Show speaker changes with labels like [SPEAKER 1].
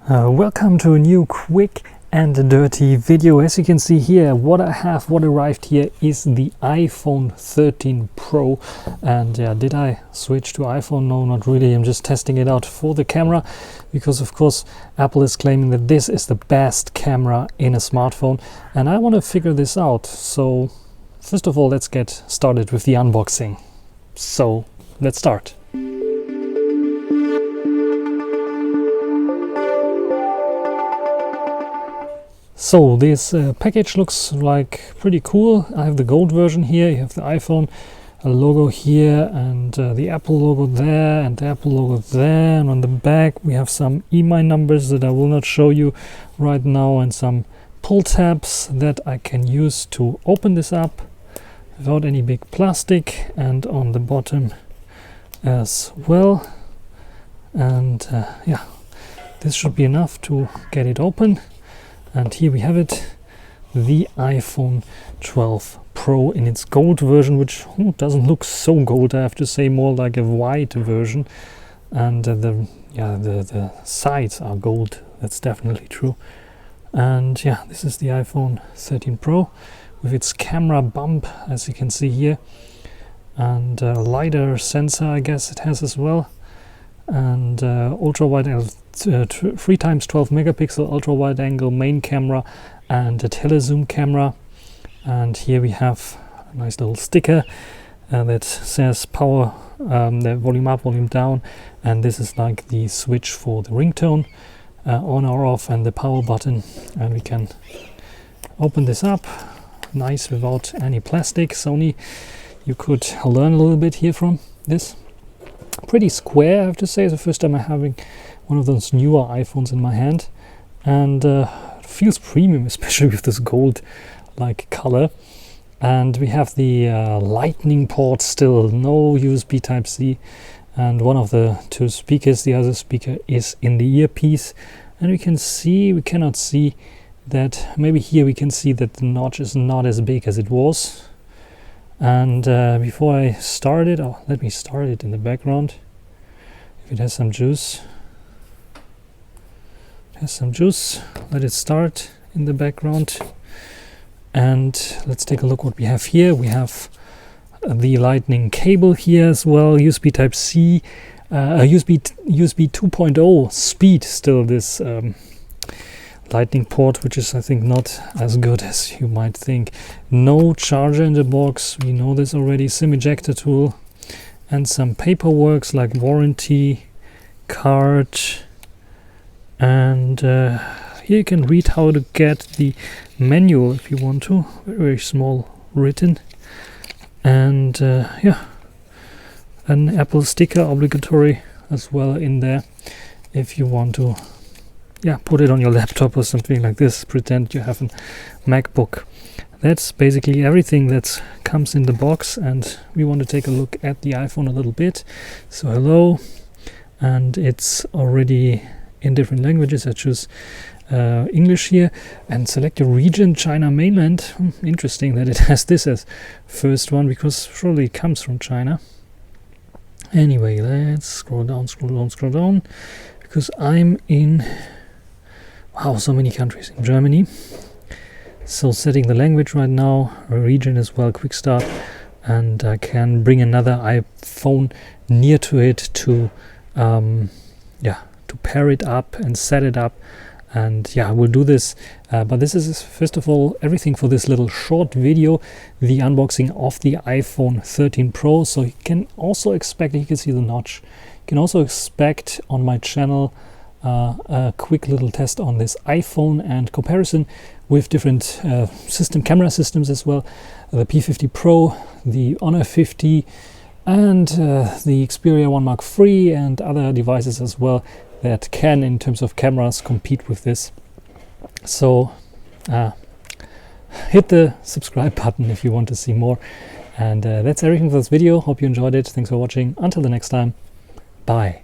[SPEAKER 1] Welcome to a new quick and dirty video. As you can see here, what arrived here is the iPhone 13 Pro. And did I switch to iPhone? No, not really. I'm just testing it out for the camera because of course Apple is claiming that this is the best camera in a smartphone, and I want to figure this out. So first of all, let's get started with the unboxing. So let's start. So this package looks like pretty cool. I have the gold version here. You have the iPhone logo here, and the Apple logo there, and the Apple logo there. And on the back we have some EMI numbers that I will not show you right now, and some pull tabs that I can use to open this up without any big plastic, and on the bottom as well. And yeah, this should be enough to get it open. And here we have it, the iPhone 12 Pro in its gold version, which doesn't look so gold, I have to say, more like a white version. And the sides are gold, that's definitely true. And yeah, this is the iPhone 13 Pro with its camera bump, as you can see here, and a LiDAR sensor, I guess it has as well, and ultra wide 3 times 12 megapixel ultra wide angle main camera and a telezoom camera. And here we have a nice little sticker that says power, the volume up, volume down, and this is like the switch for the ringtone, on or off, and the power button. And we can open this up nice without any plastic. Sony, you could learn a little bit here from this. Pretty square, I have to say. It's the first time I'm having one of those newer iPhones in my hand, and it feels premium, especially with this gold like color. And we have the lightning port still, no USB Type-C, and one of the two speakers, the other speaker is in the earpiece. And we cannot see that, maybe here we can see that the notch is not as big as it was. And before I start it, let me start it in the background. If it has some juice, let it start in the background. And let's take a look what we have here. We have the lightning cable here as well, USB Type-C, USB 2.0 speed still, this lightning port, which is I think not as good as you might think. No charger in the box, we know this already. SIM ejector tool and some paperwork like warranty card. And here you can read how to get the manual if you want to, very small written. And yeah, an Apple sticker obligatory as well in there if you want to put it on your laptop or something like this, pretend you have a MacBook. That's basically everything that comes in the box, and we want to take a look at the iPhone a little bit. So hello, and it's already in different languages. I choose English here and select your region, China mainland. Interesting that it has this as first one, because surely it comes from China. Anyway, let's scroll down, because I'm in, wow, so many countries. In Germany. So setting the language right now, a region as well, quick start, and I can bring another iPhone near to it to pair it up and set it up. And yeah, we'll do this, but this is first of all everything for this little short video, the unboxing of the iPhone 13 Pro. So you can also expect, you can see the notch, you can also expect on my channel a quick little test on this iPhone and comparison with different camera systems as well, the P50 Pro, the Honor 50, and the Xperia 1 Mark III, and other devices as well that can, in terms of cameras, compete with this. So hit the subscribe button if you want to see more. And that's everything for this video. Hope you enjoyed it. Thanks for watching. Until the next time, bye.